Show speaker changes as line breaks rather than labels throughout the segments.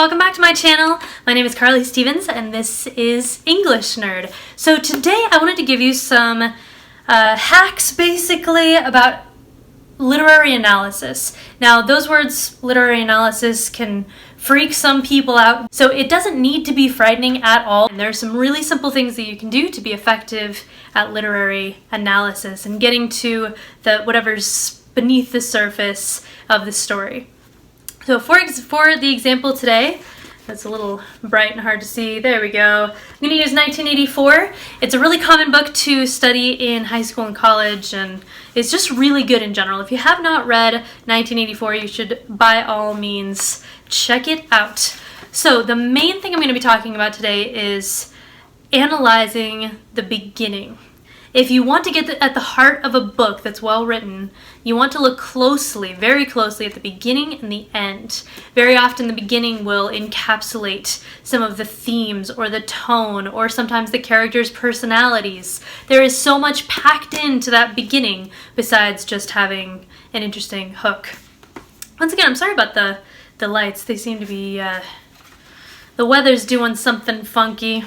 welcome back to my channel. My name is Carly Stevens and this is English Nerd. So today I wanted to give you some hacks basically about literary analysis. Now those words, literary analysis, can freak some people out, so it doesn't need to be frightening at all. And there are some really simple things that you can do to be effective at literary analysis and getting to whatever's beneath the surface of the story. So for the example today, that's a little bright and hard to see. There we go. I'm going to use 1984. It's a really common book to study in high school and college, and it's just really good in general. If you have not read 1984, you should by all means check it out. So the main thing I'm going to be talking about today is analyzing the beginning. If you want to get at the heart of a book that's well written, you want to look closely, very closely, at the beginning and the end. Very often the beginning will encapsulate some of the themes or the tone or sometimes the characters' personalities. There is so much packed into that beginning besides just having an interesting hook. Once again, I'm sorry about the lights. They seem to be, the weather's doing something funky.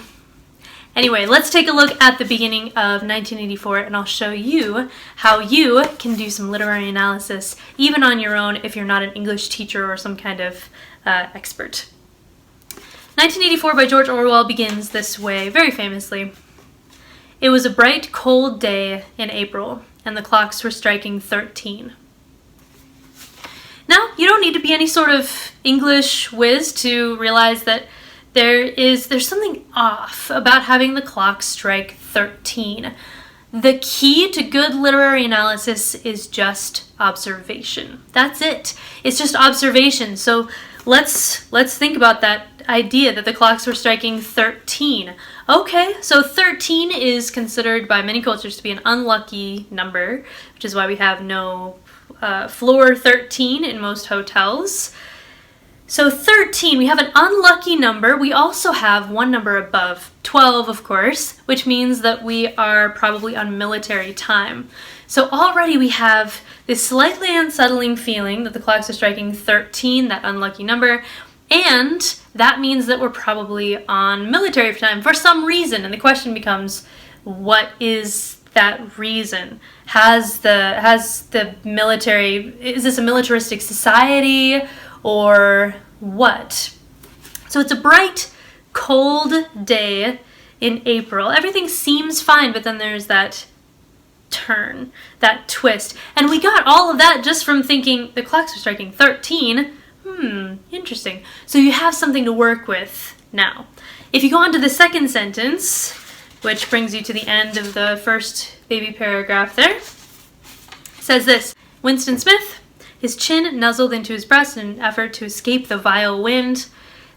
Anyway, let's take a look at the beginning of 1984 and I'll show you how you can do some literary analysis even on your own if you're not an English teacher or some kind of expert. 1984 by George Orwell begins this way, very famously. It was a bright, cold day in April and the clocks were striking 13. Now, you don't need to be any sort of English whiz to realize that there's something off about having the clock strike 13. The key to good literary analysis is just observation. That's it. It's just observation. So let's think about that idea that the clocks were striking 13. Okay, so 13 is considered by many cultures to be an unlucky number, which is why we have no floor 13 in most hotels. So 13, we have an unlucky number. We also have one number above, 12 of course, which means that we are probably on military time. So already we have this slightly unsettling feeling that the clocks are striking 13, that unlucky number, and that means that we're probably on military time for some reason. And the question becomes, what is that reason? Has the military, is this a militaristic society? Or what? So it's a bright, cold day in April. Everything seems fine, but then there's that turn, that twist. And we got all of that just from thinking the clocks are striking 13. Interesting. So you have something to work with now. If you go on to the second sentence, which brings you to the end of the first baby paragraph there, it says this: Winston Smith, his chin nuzzled into his breast in an effort to escape the vile wind,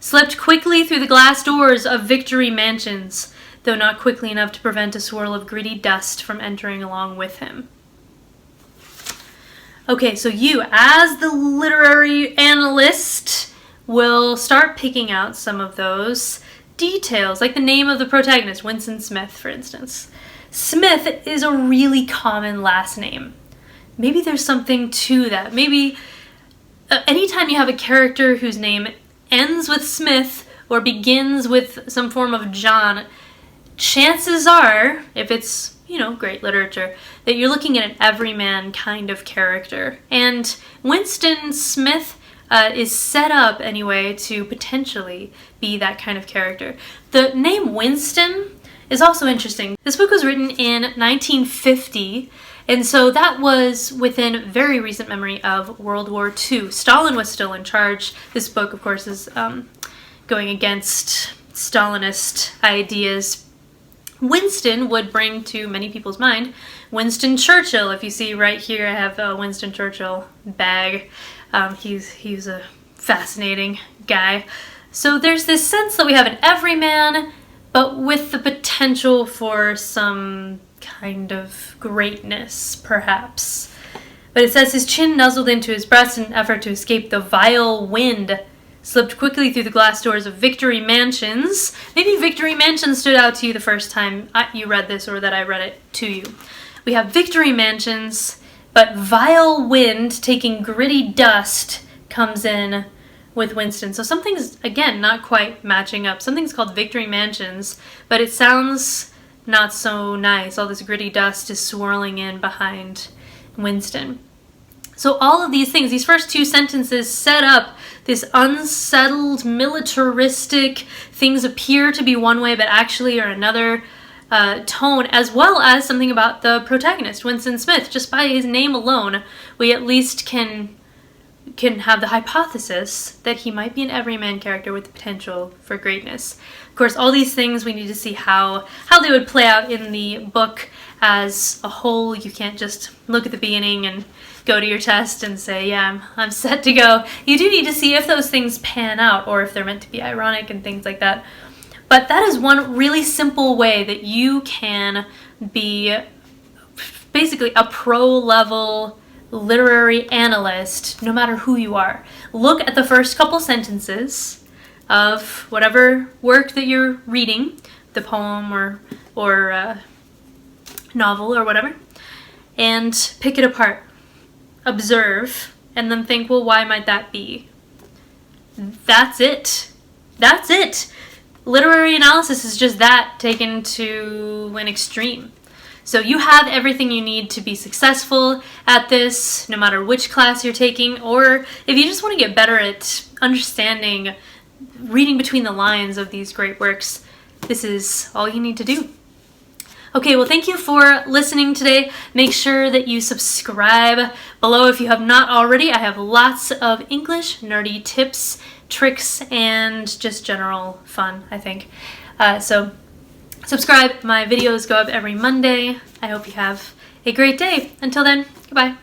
slipped quickly through the glass doors of Victory Mansions, though not quickly enough to prevent a swirl of gritty dust from entering along with him. Okay, so you, as the literary analyst, will start picking out some of those details, like the name of the protagonist, Winston Smith, for instance. Smith is a really common last name. Maybe there's something to that. Maybe anytime you have a character whose name ends with Smith or begins with some form of John, chances are, if it's, great literature, that you're looking at an everyman kind of character. And Winston Smith is set up anyway to potentially be that kind of character. The name Winston is also interesting. This book was written in 1950. And so that was within very recent memory of World War II. Stalin was still in charge. This book, of course, is going against Stalinist ideas. Winston would bring to many people's mind Winston Churchill. If you see right here, I have a Winston Churchill bag. He's a fascinating guy. So there's this sense that we have an everyman, but with the potential for some kind of greatness, perhaps. But it says his chin nuzzled into his breast in an effort to escape the vile wind, slipped quickly through the glass doors of Victory Mansions. Maybe Victory Mansions stood out to you the first time you read this or that I read it to you. We have Victory Mansions, but vile wind taking gritty dust comes in with Winston. So something's, again, not quite matching up. Something's called Victory Mansions, but it sounds not so nice. All this gritty dust is swirling in behind Winston. So all of these things, these first two sentences set up this unsettled, militaristic, things appear to be one way but actually are another tone, as well as something about the protagonist, Winston Smith. Just by his name alone, we at least can have the hypothesis that he might be an everyman character with the potential for greatness. Of course, all these things we need to see how they would play out in the book as a whole. You can't just look at the beginning and go to your test and say, yeah, I'm set to go. You do need to see if those things pan out or if they're meant to be ironic and things like that. But that is one really simple way that you can be basically a pro-level literary analyst, no matter who you are. Look at the first couple sentences of whatever work that you're reading, the poem or novel or whatever, and pick it apart. Observe, and then think, well, why might that be? That's it. That's it. Literary analysis is just that taken to an extreme. So you have everything you need to be successful at this, no matter which class you're taking, or if you just want to get better at understanding, reading between the lines of these great works, this is all you need to do. Okay, well, thank you for listening today. Make sure that you subscribe below if you have not already. I have lots of English nerdy tips, tricks, and just general fun, I think. So subscribe. My videos go up every Monday. I hope you have a great day. Until then, goodbye.